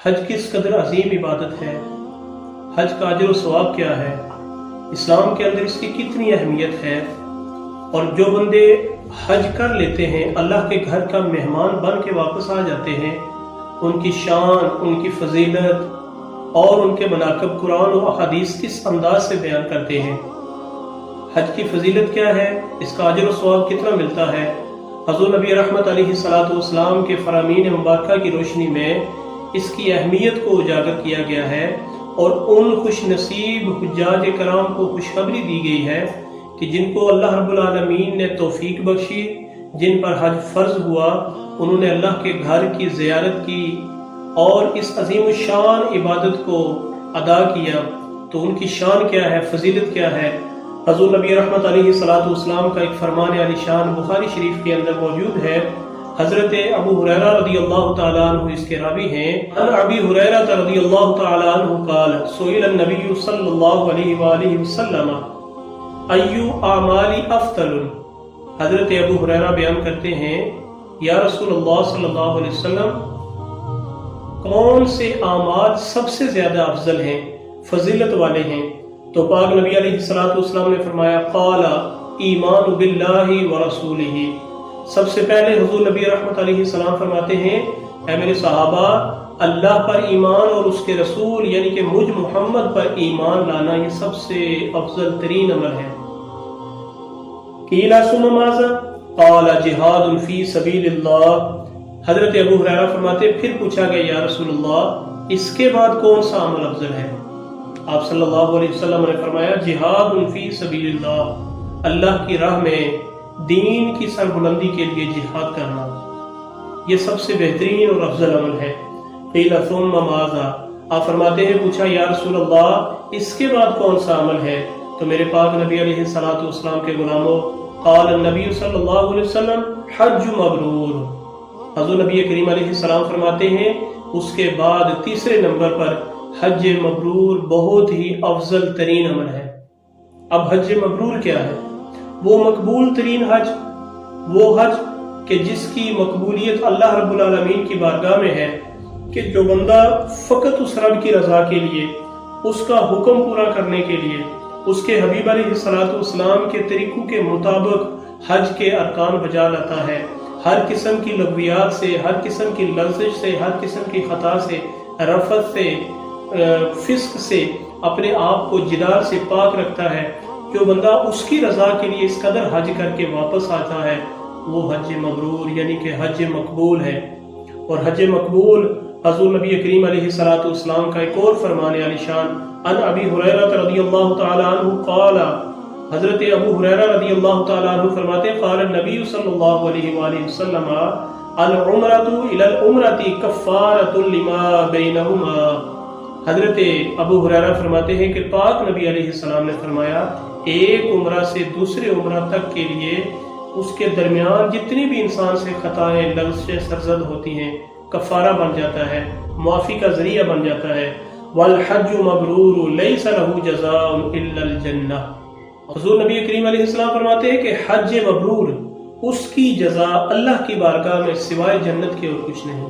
حج کس قدر عظیم عبادت ہے، حج کا اجر و ثواب کیا ہے، اسلام کے اندر اس کی کتنی اہمیت ہے، اور جو بندے حج کر لیتے ہیں اللہ کے گھر کا مہمان بن کے واپس آ جاتے ہیں، ان کی شان، ان کی فضیلت اور ان کے مناقب قرآن و احادیث کس انداز سے بیان کرتے ہیں۔ حج کی فضیلت کیا ہے، اس کا اجر و ثواب کتنا ملتا ہے، حضور نبی رحمت علیہ السلام کے فرامین مبارکہ کی روشنی میں اس کی اہمیت کو اجاگر کیا گیا ہے، اور ان خوش نصیب حجاج کرام کو خوشخبری دی گئی ہے کہ جن کو اللہ رب العالمین نے توفیق بخشی، جن پر حج فرض ہوا، انہوں نے اللہ کے گھر کی زیارت کی اور اس عظیم الشان عبادت کو ادا کیا، تو ان کی شان کیا ہے، فضیلت کیا ہے۔ حضور نبی رحمت علیہ السلام کا ایک فرمان علی شان بخاری شریف کے اندر موجود ہے۔ حضرت ابو ہریرہ رضی اللہ تعالیٰ عنہ اس کے راوی ہیں۔ عن ابی ہریرہ رضی اللہ تعالیٰ عنہ قال سئل النبی صلی اللہ علیہ وآلہ وسلم ایو اعمال افضل۔ حضرت ابو ہریرہ بیان کرتے ہیں، یا رسول اللہ صلی اللہ علیہ وسلم، کون سے اعمال سب سے زیادہ افضل ہیں، فضیلت والے ہیں؟ تو پاک نبی علیہ السلام نے فرمایا، قال ایمان باللہ ورسولہ۔ سب سے پہلے حضور نبی رحمت علیہ السلام فرماتے ہیں، اے میرے صحابہ، اللہ پر ایمان اور اس کے رسول یعنی کہ مجھ محمد پر ایمان لانا یہ سب سے افضل ترین عمل ہے۔ قیل ثم ماذا؟ قال جہاد فی سبیل اللہ۔ حضرت ابو ہریرہ فرماتے، پھر پوچھا گیا، یا رسول اللہ، اس کے بعد کون سا عمل افضل ہے؟ آپ صلی اللہ علیہ وسلم نے فرمایا، جہاد فی سبیل اللہ، اللہ کی راہ میں دین کی سربلندی کے لیے جہاد کرنا، یہ سب سے بہترین اور افضل عمل ہے۔ قیل ثم ماذا؟ آپ فرماتے ہیں، پوچھا یا رسول اللہ، اس کے بعد کون سا عمل ہے؟ تو میرے پاک نبی علیہ السلام کے غلاموں، قال النبی صلی اللہ علیہ وسلم حج مبرور۔ حضور نبی کریم علیہ السلام فرماتے ہیں، اس کے بعد تیسرے نمبر پر حج مبرور بہت ہی افضل ترین عمل ہے۔ اب حج مبرور کیا ہے؟ وہ مقبول ترین حج، وہ حج کہ جس کی مقبولیت اللہ رب العالمین کی بارگاہ میں ہے، کہ جو بندہ فقط اس رب کی رضا کے لیے، اس کا حکم پورا کرنے کے لیے، اس کے حبیب علیہ السلام کے طریقوں کے مطابق حج کے ارکان بجا لاتا ہے، ہر قسم کی لغویات سے، ہر قسم کی لغزش سے، ہر قسم کی خطا سے، رفث سے، فسق سے اپنے آپ کو جدال سے پاک رکھتا ہے، جو بندہ اس کی رضا کے لیے اس قدر حج کر کے واپس آتا ہے، وہ حج مبرور یعنی کہ حج مقبول ہے۔ اور حج مقبول حضور نبی کریم علیہ السلام کا ایک اور فرمان علی شان، عن ابی ہریرہ رضی اللہ تعالی عنہ قال، حضرت ابو ہریرہ رضی اللہ تعالی عنہ فرماتے، قال النبی صلی اللہ علیہ وآلہ وسلم العمرۃ الی العمرۃ کفارۃ لما بینہما۔ حضرت ابو ہریرہ فرماتے ہیں کہ پاک نبی علیہ السلام نے فرمایا، ایک عمرہ سے دوسرے عمرہ تک کے لیے اس کے درمیان جتنی بھی انسان سے خطائیں، لغزشیں سرزد ہوتی ہیں، کفارہ بن جاتا ہے، معافی کا ذریعہ بن جاتا ہے۔ والحج مبرور لیس لہ جزاء الا الجنہ۔ حضور نبی کریم علیہ السلام فرماتے ہیں کہ حج مبرور، اس کی جزا اللہ کی بارگاہ میں سوائے جنت کے اور کچھ نہیں۔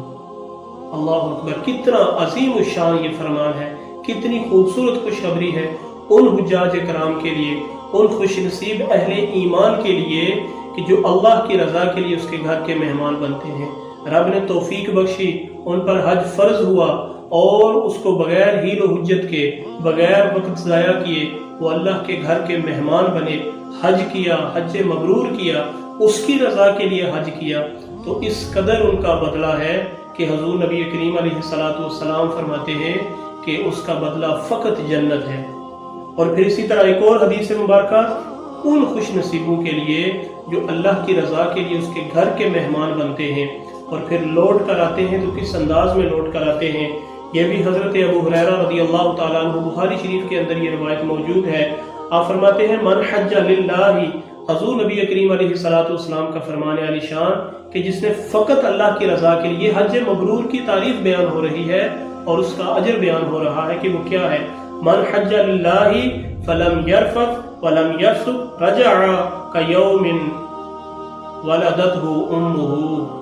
اللہ اکبر، کتنا عظیم الشان یہ فرمان ہے، کتنی خوبصورت خوشخبری ہے ان حجاج کرام کے لیے، ان خوش نصیب اہل ایمان کے لیے کہ جو اللہ کی رضا کے لیے اس کے گھر کے مہمان بنتے ہیں۔ رب نے توفیق بخشی، ان پر حج فرض ہوا، اور اس کو بغیر ہیل و حجت کے، بغیر وقت ضائع کیے وہ اللہ کے گھر کے مہمان بنے، حج کیا، حج مبرور کیا، اس کی رضا کے لیے حج کیا، تو اس قدر ان کا بدلہ ہے کہ حضور نبی کریم علیہ السلام فرماتے ہیں کہ اس کا بدلہ فقط جنت ہے۔ اور پھر اسی طرح ایک اور حدیث مبارکہ ان خوش نصیبوں کے لیے جو اللہ کی رضا کے لیے اس کے گھر کے مہمان بنتے ہیں اور پھر لوٹ کر آتے ہیں، تو کس انداز میں لوٹ کر آتے ہیں، یہ بھی حضرت ابو ہریرہ رضی اللہ تعالیٰ عنہ بخاری شریف کے اندر یہ روایت موجود ہے۔ آپ فرماتے ہیں، من حج للہ، حضور نبی کریم علیہ السلام کا فرمان علی شان کہ جس نے فقط اللہ کی رضا کے لیے، حج مبرور کی تعریف بیان ہو رہی ہے اور اس کا اجر بیان ہو رہا ہے کہ وہ کیا ہے، من حج للہ فلم یرفث ولم یفسق رجع کیوم ولدتہ امہ۔